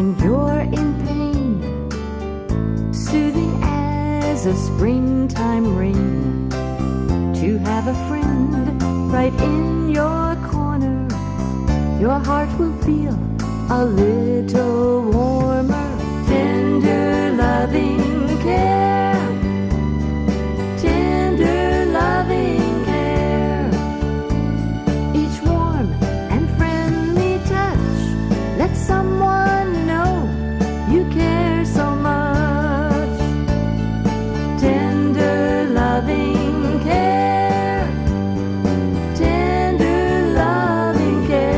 when you're in pain, soothing as a springtime rain, to have a friend right in your corner, your heart will feel a little warmer. Tender loving care, tender loving care, each warm and friendly touch lets someone know you care so much. Tender loving care, tender loving care.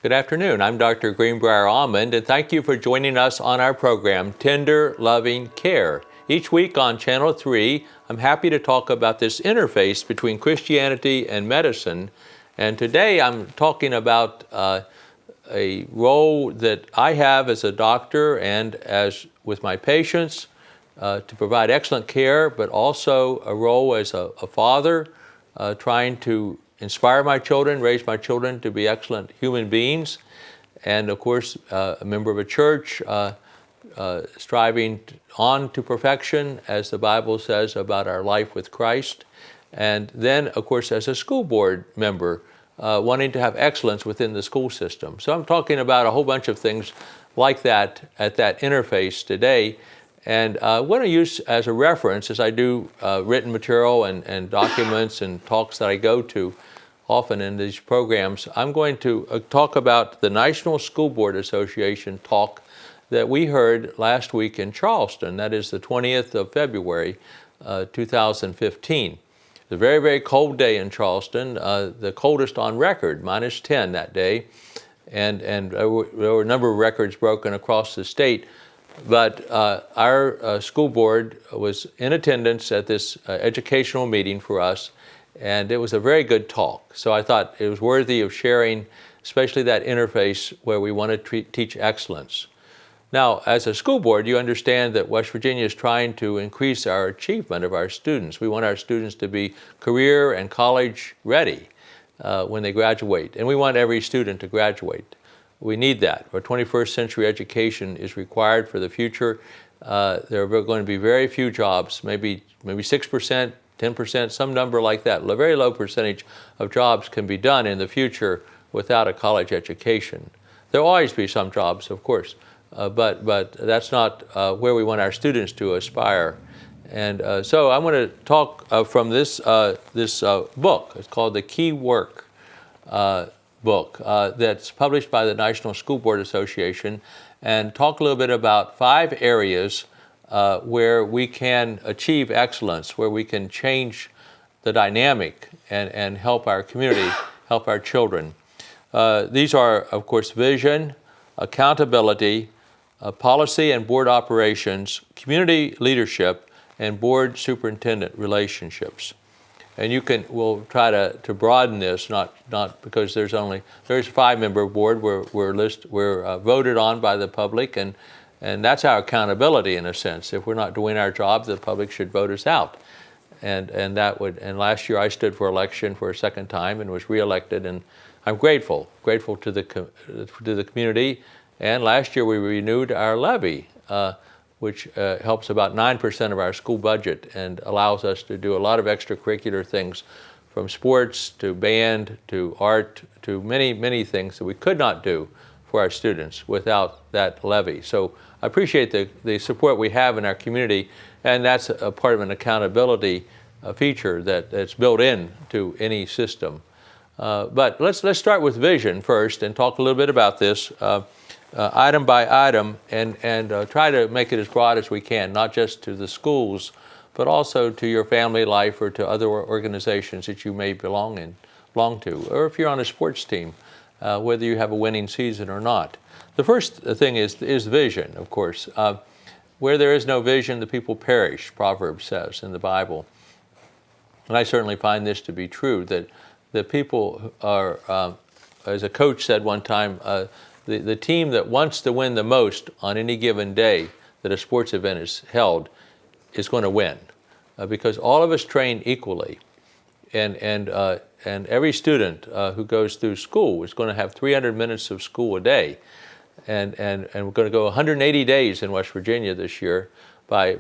Good afternoon. I'm Dr. Greenbrier Almond, and thank you for joining us on our program, Tender Loving Care. Each week on Channel 3, I'm happy to talk about this interface between Christianity and medicine. And today I'm talking about a role that I have as a doctor and as with my patients to provide excellent care, but also a role as a father trying to inspire my children, raise my children to be excellent human beings, and of course a member of a church striving on to perfection, as the Bible says about our life with Christ, and then of course as a school board member wanting to have excellence within the school system. So I'm talking about a whole bunch of things like that at that interface today. And I want to use as a reference, as I do written material and documents and talks that I go to often in these programs, I'm going to talk about the National School Board Association talk that we heard last week in Charleston. That is the 20th of February, 2015. It's a very, very cold day in Charleston, the coldest on record, -10 that day. And there were a number of records broken across the state. But our school board was in attendance at this educational meeting for us, and it was a very good talk. So I thought it was worthy of sharing, especially that interface where we want to teach excellence. Now, as a school board, you understand that West Virginia is trying to increase our achievement of our students. We want our students to be career and college ready when they graduate, and we want every student to graduate. We need that. Our 21st century education is required for the future. There are going to be very few jobs, maybe 6%, 10%, some number like that. A very low percentage of jobs can be done in the future without a college education. There will always be some jobs, of course, but that's not where we want our students to aspire. And so I'm going to talk from this book. It's called The Key Work book that's published by the National School Board Association, and talk a little bit about 5 areas where we can achieve excellence, where we can change the dynamic and help our community, help our children. These are, of course, vision, accountability, policy and board operations, community leadership, and board superintendent relationships. And we'll try to broaden this, not because there's a 5-member board. We're voted on by the public, and that's our accountability in a sense. If we're not doing our job, the public should vote us out. And last year I stood for election for a second time and was reelected, and I'm grateful to the community. And last year we renewed our levy, which helps about 9% of our school budget and allows us to do a lot of extracurricular things, from sports to band to art to many, many things that we could not do for our students without that levy. So I appreciate the support we have in our community, and that's a part of an accountability feature that's built into any system. But let's start with vision first and talk a little bit about this. Item by item, and try to make it as broad as we can, not just to the schools, but also to your family life or to other organizations that you may belong to, or if you're on a sports team, whether you have a winning season or not. The first thing is vision, of course. Where there is no vision, the people perish, Proverbs says in the Bible. And I certainly find this to be true, that the people are, as a coach said one time, the team that wants to win the most on any given day that a sports event is held is going to win, because all of us train equally. and every student who goes through school is going to have 300 minutes of school a day, and we're going to go 180 days in West Virginia this year by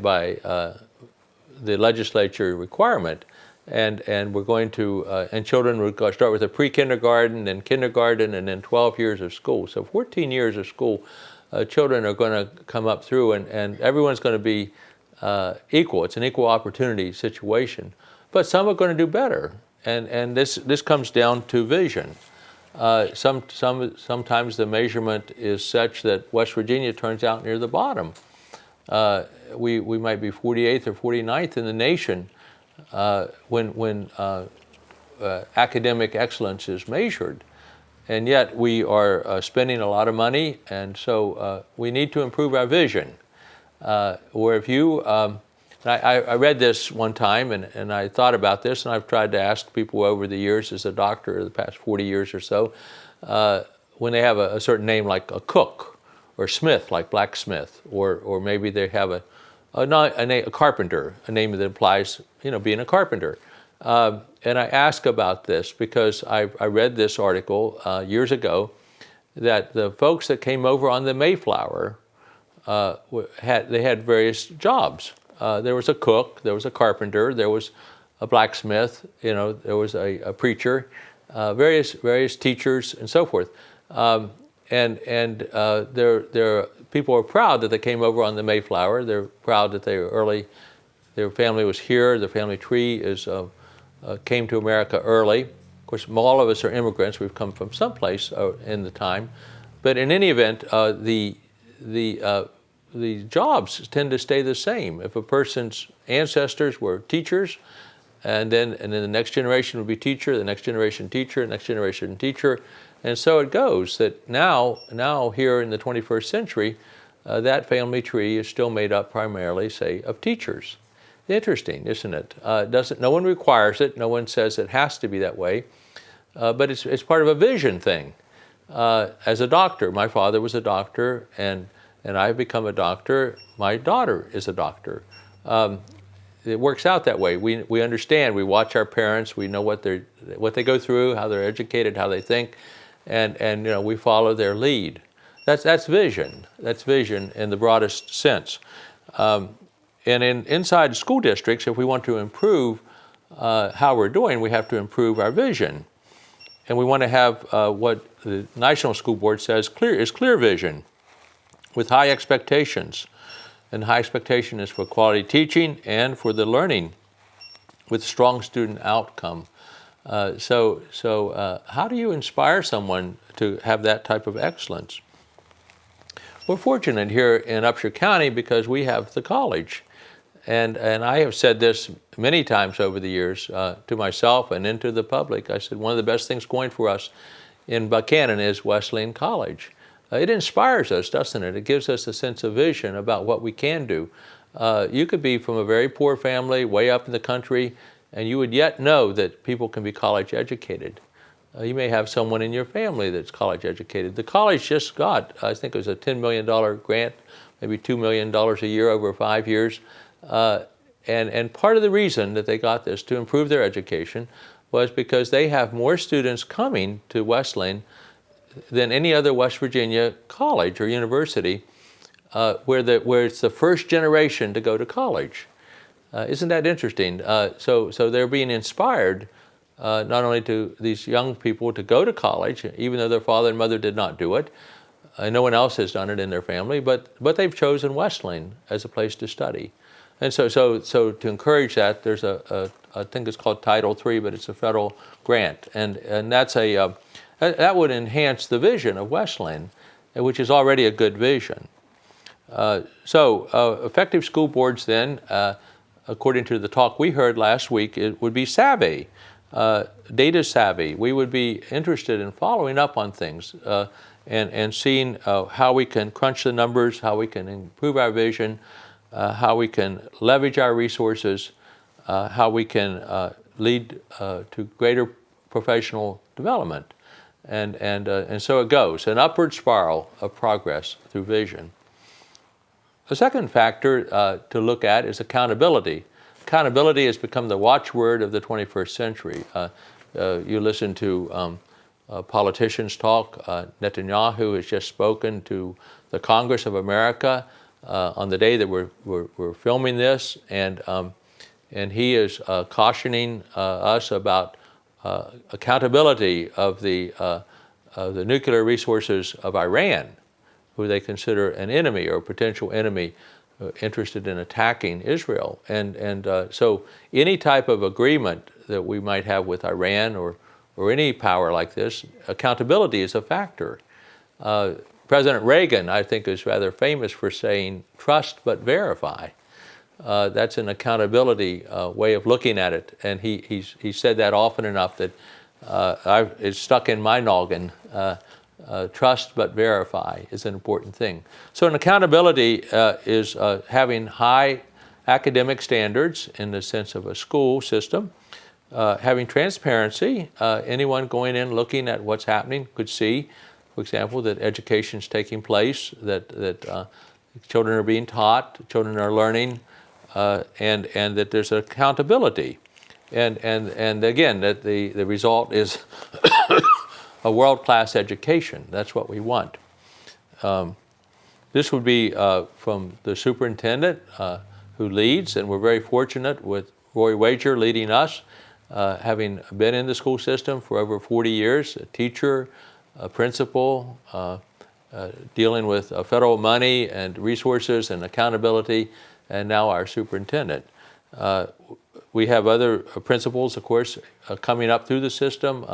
the legislature requirement, and we're going to and children will start with a pre-kindergarten, then kindergarten, and then 12 years of school. So 14 years of school, children are going to come up through, and everyone's going to be equal. It's an equal opportunity situation, but some are going to do better. And this comes down to vision. Sometimes the measurement is such that West Virginia turns out near the bottom. We might be 48th or 49th in the nation when academic excellence is measured, and yet we are spending a lot of money, and so we need to improve our vision. Where if you I read this one time, and I thought about this, and I've tried to ask people over the years as a doctor the past 40 years or so, when they have a certain name like a Cook, or Smith like blacksmith, or maybe they have a carpenter, a name that implies being a carpenter. And I ask about this because I read this article years ago that the folks that came over on the Mayflower had various jobs. There was a cook, there was a carpenter, there was a blacksmith, there was a preacher, various teachers, and so forth. People are proud that they came over on the Mayflower. They're proud that their family was here. The family tree came to America early. Of course, all of us are immigrants. We've come from someplace in the time. But in any event, the jobs tend to stay the same. If a person's ancestors were teachers, and then the next generation would be teacher, the next generation teacher, next generation teacher, and so it goes. That now here in the 21st century, that family tree is still made up primarily, say, of teachers. Interesting, isn't it? No one requires it. No one says it has to be that way, but it's part of a vision thing. As a doctor, my father was a doctor, and I've become a doctor. My daughter is a doctor. It works out that way. We understand. We watch our parents. We know what they go through, how they're educated, how they think, and we follow their lead. That's vision. That's vision in the broadest sense. And inside school districts, if we want to improve how we're doing, we have to improve our vision, and we want to have what the National School Board says clear vision, with high expectations. And high expectation is for quality teaching and for the learning with strong student outcome. So how do you inspire someone to have that type of excellence? We're fortunate here in Upshur County because we have the college. And I have said this many times over the years to myself and into the public. I said one of the best things going for us in Buchanan is Wesleyan College. It inspires us, doesn't it? It gives us a sense of vision about what we can do. You could be from a very poor family, way up in the country, and you would yet know that people can be college educated. You may have someone in your family that's college educated. The college just got, I think it was a $10 million grant, maybe $2 million a year over 5 years. And part of the reason that they got this to improve their education was because they have more students coming to Wesleyan than any other West Virginia college or university where it's the first generation to go to college. Isn't that interesting? So they're being inspired not only to these young people to go to college, even though their father and mother did not do it, no one else has done it in their family, but they've chosen Wesleyan as a place to study. And so to encourage that, there's I think it's called Title III, but it's a federal grant, and that's that would enhance the vision of Wesleyan, which is already a good vision. Effective school boards then, according to the talk we heard last week, it would be savvy, data savvy. We would be interested in following up on things and seeing how we can crunch the numbers, how we can improve our vision, how we can leverage our resources, how we can lead to greater professional development. And so it goes, an upward spiral of progress through vision. The second factor to look at is accountability. accountability has become the watchword of the 21st century. You listen to politicians talk. Netanyahu has just spoken to the Congress of America on the day that we're filming this, and he is cautioning us about accountability of the nuclear resources of Iran, who they consider an enemy or a potential enemy interested in attacking Israel. And so any type of agreement that we might have with Iran or any power like this, accountability is a factor. President Reagan, I think, is rather famous for saying, trust but verify. That's an accountability way of looking at it. And he said that often enough that it's stuck in my noggin. Trust but verify is an important thing. So an accountability is having high academic standards in the sense of a school system, having transparency. Anyone going in looking at what's happening could see, for example, that education is taking place, that children are being taught, children are learning, and that there's accountability. And again, that the result is a world-class education. That's what we want. This would be from the superintendent who leads, and we're very fortunate with Roy Wager leading us, having been in the school system for over 40 years, a teacher, a principal, dealing with federal money and resources and accountability, and now our superintendent. We have other principals, of course, coming up through the system,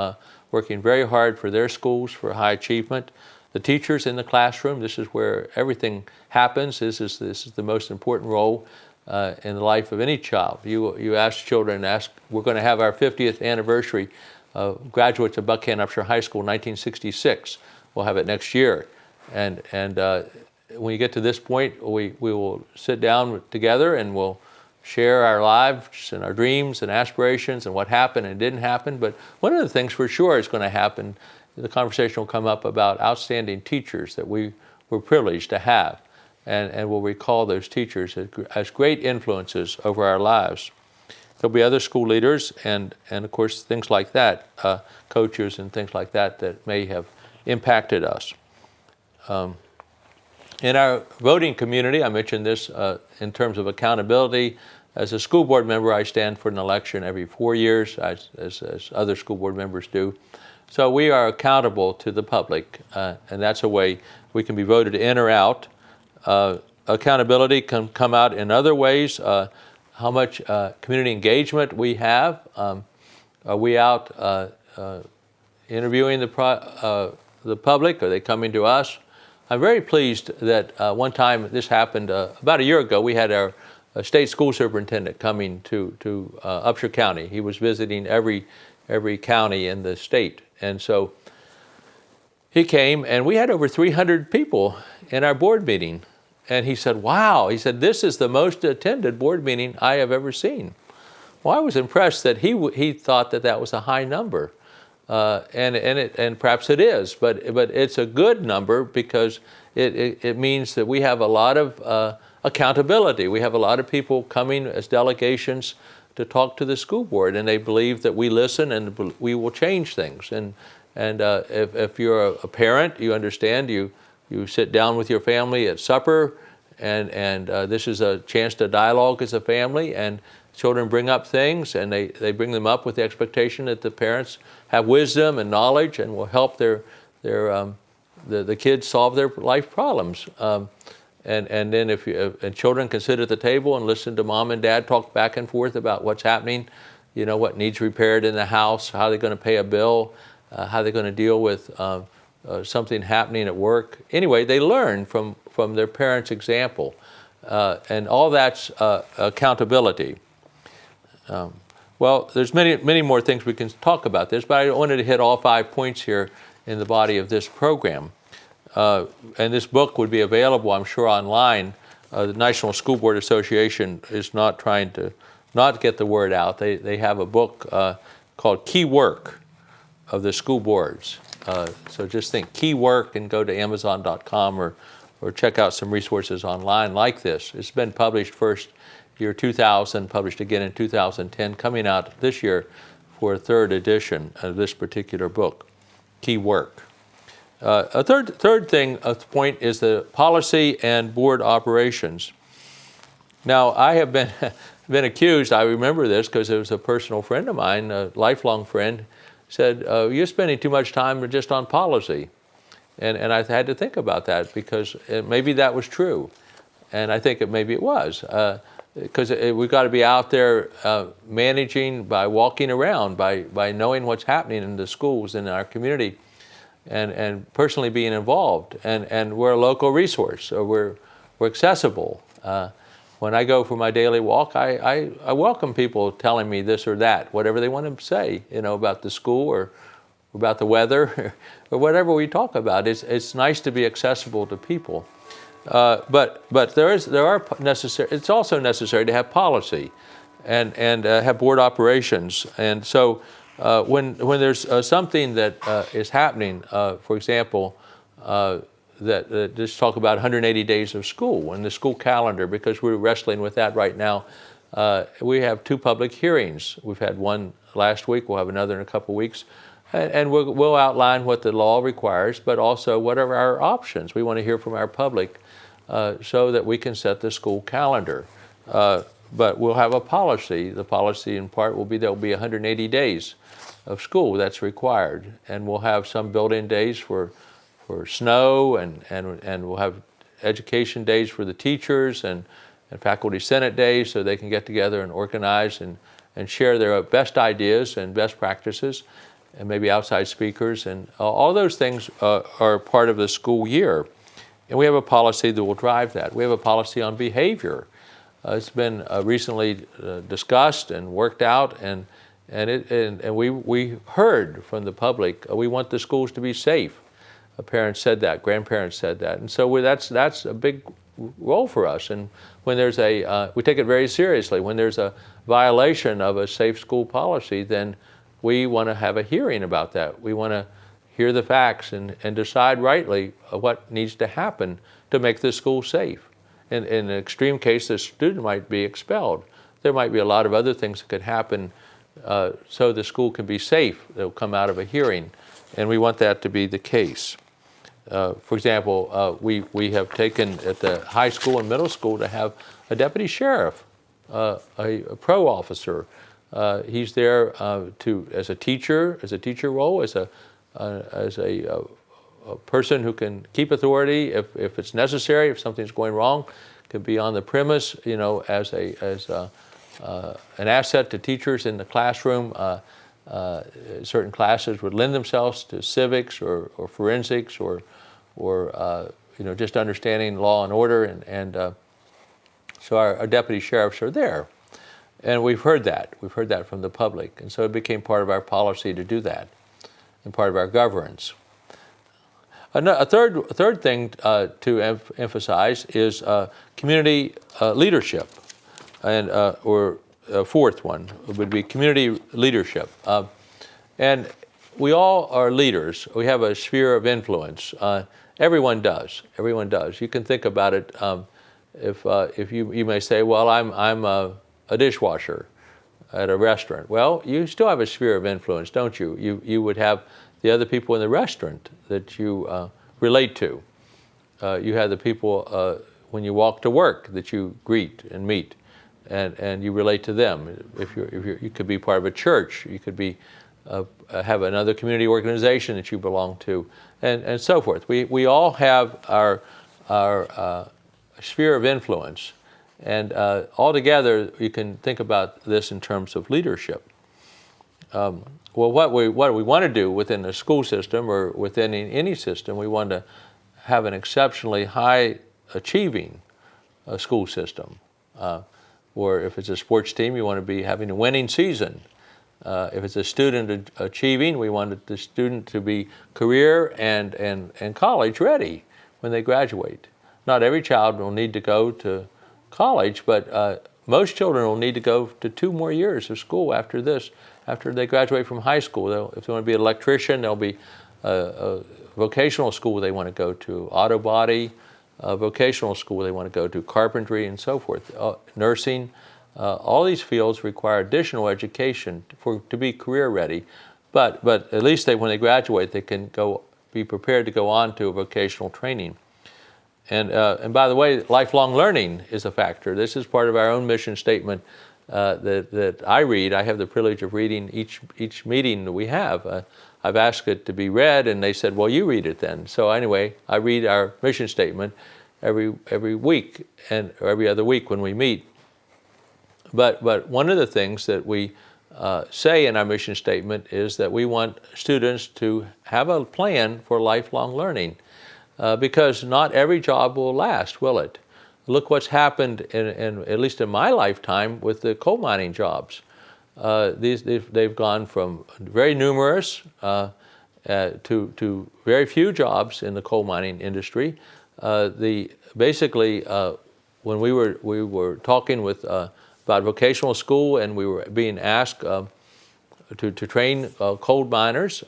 working very hard for their schools for high achievement. The teachers in the classroom, this is where everything happens. This is the most important role in the life of any child. You ask children, we're going to have our 50th anniversary of graduates of Buckhannon Upshur High School, 1966. We'll have it next year. And when you get to this point, we will sit down together and we'll share our lives and our dreams and aspirations and what happened and didn't happen. But one of the things for sure is going to happen, the conversation will come up about outstanding teachers that we were privileged to have. And we'll recall those teachers as great influences over our lives. There'll be other school leaders and of course things like that, coaches and things like that that may have impacted us. In our voting community, I mentioned this in terms of accountability. As a school board member, I stand for an election every 4 years, as other school board members do. So we are accountable to the public, and that's a way we can be voted in or out. Accountability can come out in other ways. How much community engagement we have. Are we out interviewing the public? Are they coming to us? I'm very pleased that one time this happened about a year ago. We had our state school superintendent coming to Upshur County. He was visiting every county in the state, and so he came, and we had over 300 people in our board meeting. And he said, "Wow!" He said, "This is the most attended board meeting I have ever seen." Well, I was impressed that he thought that was a high number. And perhaps it is, but it's a good number because it means that we have a lot of accountability. We have a lot of people coming as delegations to talk to the school board, and they believe that we listen and we will change things. And if you're a parent, you understand. You sit down with your family at supper, and this is a chance to dialogue as a family, and children bring up things, and they bring them up with the expectation that the parents have wisdom and knowledge and will help the kids solve their life problems. And then if children can sit at the table and listen to mom and dad talk back and forth about what's happening, what needs repaired in the house, how they're going to pay a bill, how they're going to deal with something happening at work. Anyway, they learn from their parents' example, and all that's accountability. Well, there's many more things we can talk about this, but I wanted to hit all 5 points here in the body of this program. And this book would be available, I'm sure, online. The National School Board Association is not trying to not get the word out. They have a book called Key Work of the School Boards. So just think Key Work and go to Amazon.com or check out some resources online like this. It's been published first year 2000, published again in 2010, coming out this year for a third edition of this particular book, Key Work. A third point is the policy and board operations. Now, I have been accused, I remember this because it was a personal friend of mine, a lifelong friend, said, you're spending too much time just on policy. And I had to think about that because maybe that was true. And I think maybe it was. Because we've got to be out there managing by walking around, by knowing what's happening in the schools in our community, and personally being involved. And we're a local resource, so we're accessible. When I go for my daily walk, I welcome people telling me this or that, whatever they want to say, about the school or about the weather or whatever we talk about. It's nice to be accessible to people. But it's also necessary to have policy and have board operations. And so when there's something that is happening, for example, that just talk about 180 days of school and the school calendar, because we're wrestling with that right now. We have 2 public hearings. We've had one last week. We'll have another in a couple weeks. And we'll outline what the law requires, but also what are our options. We want to hear from our public so that we can set the school calendar. But we'll have a policy. The policy in part will be there will be 180 days of school that's required. And we'll have some built-in days for snow, and we'll have education days for the teachers and faculty senate days so they can get together and organize and share their best ideas and best practices, and maybe outside speakers. And all those things are part of the school year. And we have a policy that will drive that. We have a policy on behavior. It's been recently discussed and worked out, and we heard from the public, we want the schools to be safe. Parents said that, grandparents said that, and so that's a big role for us. And when there's we take it very seriously. When there's a violation of a safe school policy, then we want to have a hearing about that. We want to hear the facts and decide rightly what needs to happen to make the school safe. In an extreme case, the student might be expelled. There might be a lot of other things that could happen so the school can be safe that will come out of a hearing, and we want that to be the case. For example, we have taken at the high school and middle school to have a deputy sheriff, a pro officer. He's there as a teacher role, as a person who can keep authority if it's necessary, if something's going wrong, could be on the premise, as an asset to teachers in the classroom. Certain classes would lend themselves to civics or forensics or just understanding law and order, and so our deputy sheriffs are there. And we've heard that from the public, and so it became part of our policy to do that, and part of our governance. A third thing to emphasize is community leadership, and or a fourth one would be community leadership. And we all are leaders. We have a sphere of influence. Everyone does. You can think about it. If you may say, well, I'm a dishwasher at a restaurant. Well, you still have a sphere of influence, don't you? You would have the other people in the restaurant that you relate to. You have the people when you walk to work that you greet and meet, and you relate to them. If you could be part of a church, you could be have another community organization that you belong to, and so forth. We all have our sphere of influence, and altogether you can think about this in terms of leadership. Well, what we want to do within the school system or within any system, we want to have an exceptionally high achieving school system. Or if it's a sports team, you want to be having a winning season. If it's a student achieving, we want the student to be career and college ready when they graduate. Not every child will need to go to college, but most children will need to go to 2 more years of school after this, after they graduate from high school. If they want to be an electrician, there'll be a vocational school they want to go to, auto body, vocational school they want to go to, carpentry and so forth, nursing. All these fields require additional education to be career ready, but at least when they graduate, they can be prepared to go on to vocational training. And by the way, lifelong learning is a factor. This is part of our own mission statement that I read. I have the privilege of reading each meeting that we have. I've asked it to be read, and they said, well, you read it then. So anyway, I read our mission statement every week or every other week when we meet. But one of the things that we say in our mission statement is that we want students to have a plan for lifelong learning, because not every job will last, will it? Look what's happened, at least in my lifetime, with the coal mining jobs. They've gone from very numerous to very few jobs in the coal mining industry. Basically, when we were talking about vocational school, and we were being asked to train coal miners,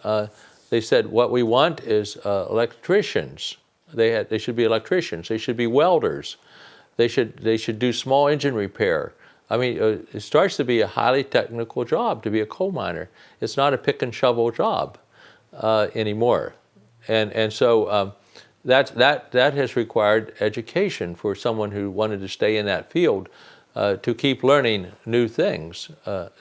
they said what we want is electricians. They should be electricians. They should be welders. They should do small engine repair. I mean, it starts to be a highly technical job to be a coal miner. It's not a pick and shovel job anymore, and so that has required education for someone who wanted to stay in that field, to keep learning new things,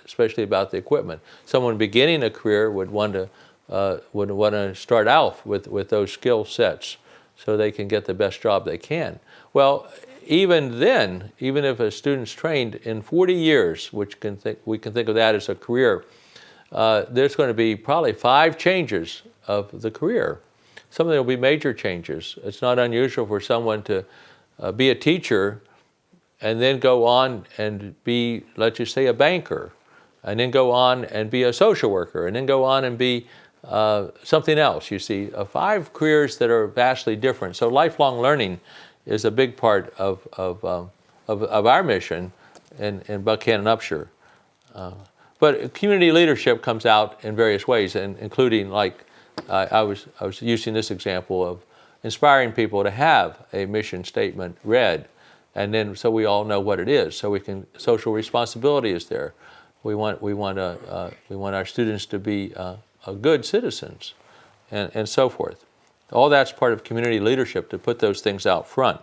especially about the equipment. Someone beginning a career would want to start out with those skill sets so they can get the best job they can. Well, even then, even if a student's trained in 40 years, which we can think of that as a career, there's going to be probably 5 changes of the career. Some of them will be major changes. It's not unusual for someone to be a teacher and then go on and be, let's just say, a banker, and then go on and be a social worker, and then go on and be something else. You see, 5 careers that are vastly different. So lifelong learning is a big part of our mission in Buckhannon Upshur. But community leadership comes out in various ways, and including, like I was using this example of inspiring people to have a mission statement read, and then so we all know what it is. So social responsibility is there. We want our students to be good citizens, and so forth. All that's part of community leadership, to put those things out front.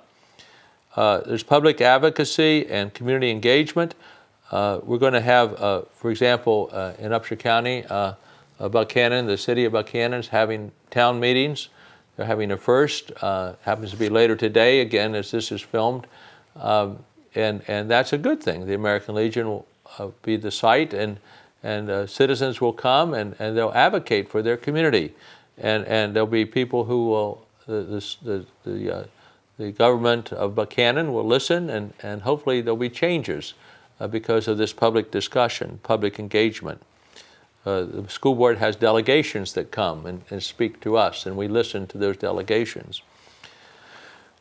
There's public advocacy and community engagement. We're going to have, for example, in Upshur County, Buckhannon, the city of Buckhannon is having town meetings. They're having a first, happens to be later today, again, as this is filmed. And that's a good thing. The American Legion will be the site, and citizens will come and they'll advocate for their community. And there'll be people who will, the government of Buckhannon will listen, and hopefully there'll be changes because of this public discussion, public engagement. The school board has delegations that come and speak to us, and we listen to those delegations.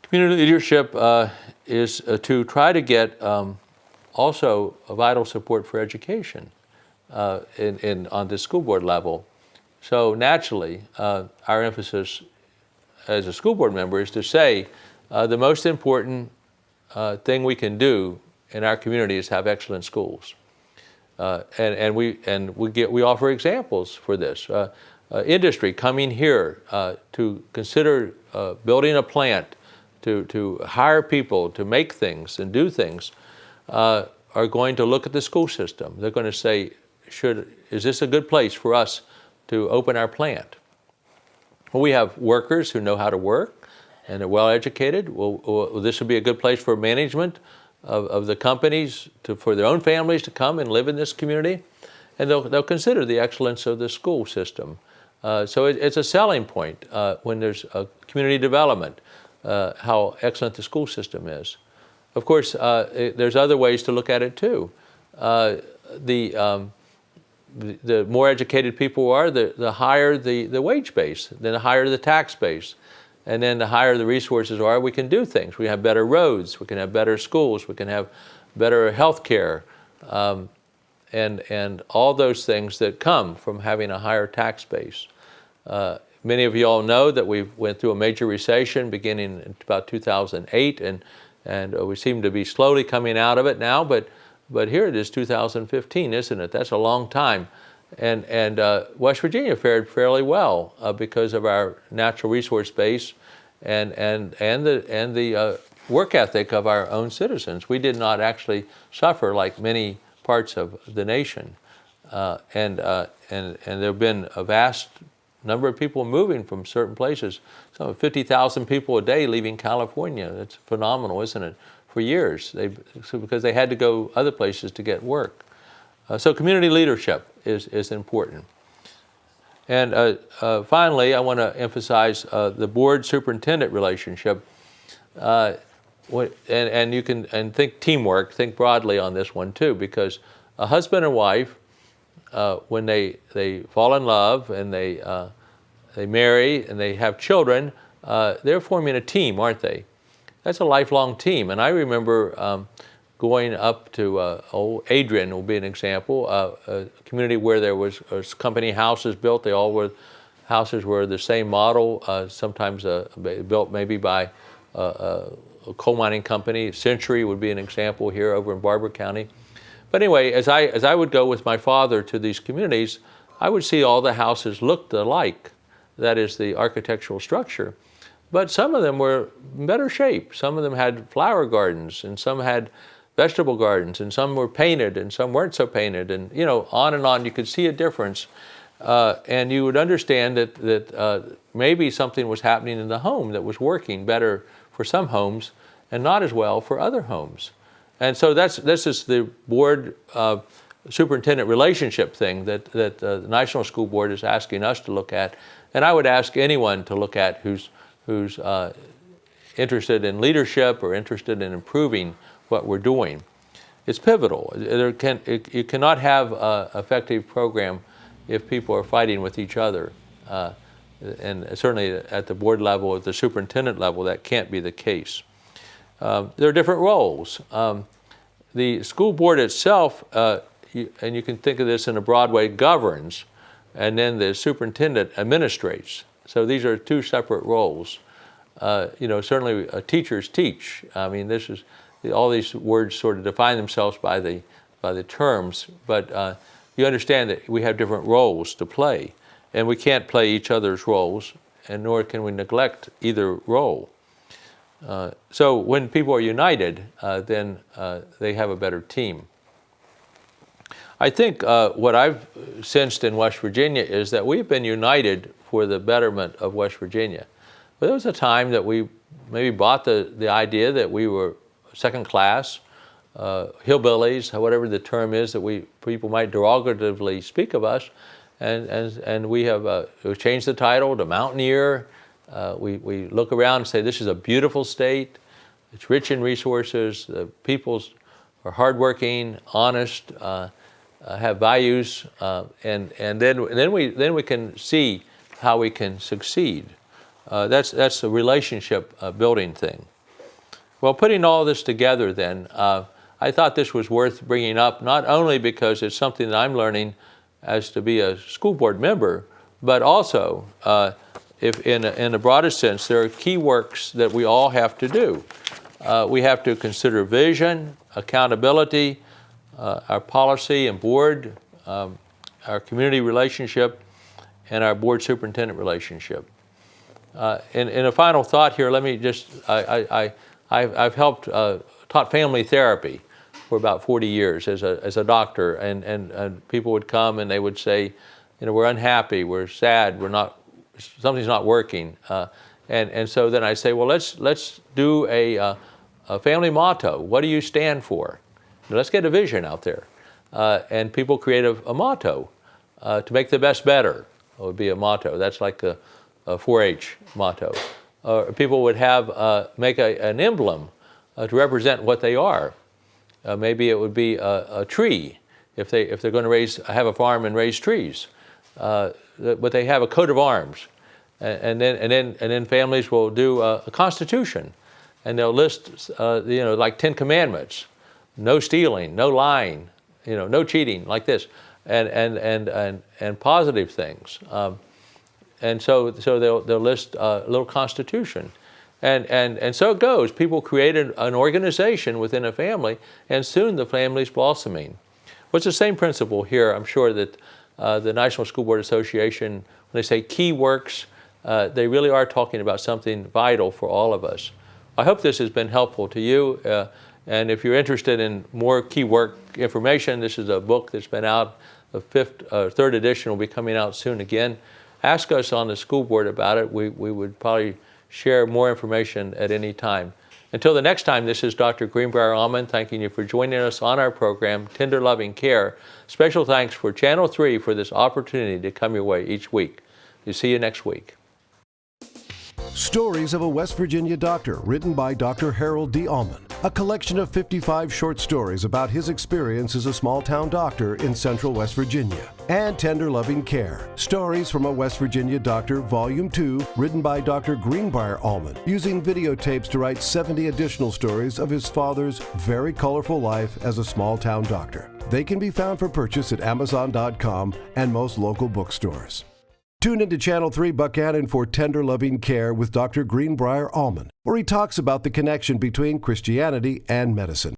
Community leadership is to try to get also a vital support for education on the school board level. So naturally, our emphasis as a school board member is to say the most important thing we can do in our community is have excellent schools, and we offer examples for this. Industry coming here to consider building a plant, to hire people to make things and do things, are going to look at the school system. They're going to say, is this a good place for us to open our plant? Well, we have workers who know how to work and are well educated. Well, this would be a good place for management of the companies, for their own families to come and live in this community, and they'll consider the excellence of the school system. So it's a selling point when there's a community development, how excellent the school system is. Of course, there's other ways to look at it too. The more educated people are, the higher the wage base, then the higher the tax base, and then the higher the resources are, we can do things. We have better roads, we can have better schools, we can have better health care, and all those things that come from having a higher tax base Many of you all know that we went through a major recession beginning in about 2008, and we seem to be slowly coming out of it now, but here it is 2015, isn't it? That's a long time. And West Virginia fared fairly well because of our natural resource base and the work ethic of our own citizens. We did not actually suffer like many parts of the nation. And there have been a vast number of people moving from certain places. So 50,000 people a day leaving California. That's phenomenal, isn't it? For years, because they had to go other places to get work. So community leadership is important. And finally, I want to emphasize the board-superintendent relationship. And you can think teamwork, think broadly on this one too, because a husband and wife, when they fall in love and they marry and they have children, they're forming a team, aren't they? That's a lifelong team. And I remember going up to Adrian will be an example, a community where there was company houses built. They all were houses were the same model, sometimes built maybe by a coal mining company. Century would be an example here over in Barber County. But anyway, as I would go with my father to these communities, I would see all the houses looked alike. That is the architectural structure. But some of them were in better shape. Some of them had flower gardens, and some had vegetable gardens, and some were painted, and some weren't so painted, and on and on. You could see a difference, and you would understand that maybe something was happening in the home that was working better for some homes and not as well for other homes. And so this is the board superintendent relationship thing that the National School Board is asking us to look at, and I would ask anyone to look at who's interested in leadership or interested in improving what we're doing. It's pivotal. You cannot have an effective program if people are fighting with each other. And certainly at the board level, at the superintendent level, that can't be the case. There are different roles. The school board itself, and you can think of this in a broad way, governs, and then the superintendent administrates. So these are two separate roles. Certainly teachers teach. I mean, this is all these words sort of define themselves by the terms, but you understand that we have different roles to play, and we can't play each other's roles, and nor can we neglect either role. So when people are united, then they have a better team. I think what I've sensed in West Virginia is that we've been united for the betterment of West Virginia. But there was a time that we maybe bought the idea that we were second class, hillbillies, whatever the term is that people might derogatively speak of us, and we have changed the title to Mountaineer. We look around and say this is a beautiful state. It's rich in resources. The people are hardworking, honest, have values, and then we can see how we can succeed. That's a relationship building thing. Well, putting all this together then, I thought this was worth bringing up, not only because it's something that I'm learning as to be a school board member, but also if in a broader sense, there are key works that we all have to do. We have to consider vision, accountability, our policy and board, our community relationship, and our board superintendent relationship. In a final thought here, let me just, I've taught family therapy for about 40 years as a doctor, and people would come and they would say, we're unhappy, we're sad, something's not working. And so then I say, well, let's do a family motto. What do you stand for? Let's get a vision out there. And people create a motto. To make the best better would be a motto. That's like a 4-H motto. People would make an emblem to represent what they are. Maybe it would be a tree if they're going to have a farm and raise trees. But they have a coat of arms, and then families will do a constitution, and they'll list like 10 commandments: no stealing, no lying, no cheating, like this, and positive things. and so they'll list a little constitution. And so it goes. People create an organization within a family, and soon the family's blossoming. Well, it's the same principle here. I'm sure that the National School Board Association, when they say key works, they really are talking about something vital for all of us. I hope this has been helpful to you. And if you're interested in more key work information, this is a book that's been out. The third edition will be coming out soon again. Ask us on the school board about it. We would probably share more information at any time. Until the next time, this is Dr. Greenbrier Almond thanking you for joining us on our program, Tender Loving Care. Special thanks for Channel 3 for this opportunity to come your way each week. We'll see you next week. Stories of a West Virginia Doctor, written by Dr. Harold D. Almond. A collection of 55 short stories about his experience as a small-town doctor in central West Virginia. And Tender Loving Care, Stories from a West Virginia Doctor, Volume 2, written by Dr. Greenbrier Almond, using videotapes to write 70 additional stories of his father's very colorful life as a small-town doctor. They can be found for purchase at Amazon.com and most local bookstores. Tune into Channel 3 Buckhannon for Tender Loving Care with Dr. Greenbrier Almond, where he talks about the connection between Christianity and medicine.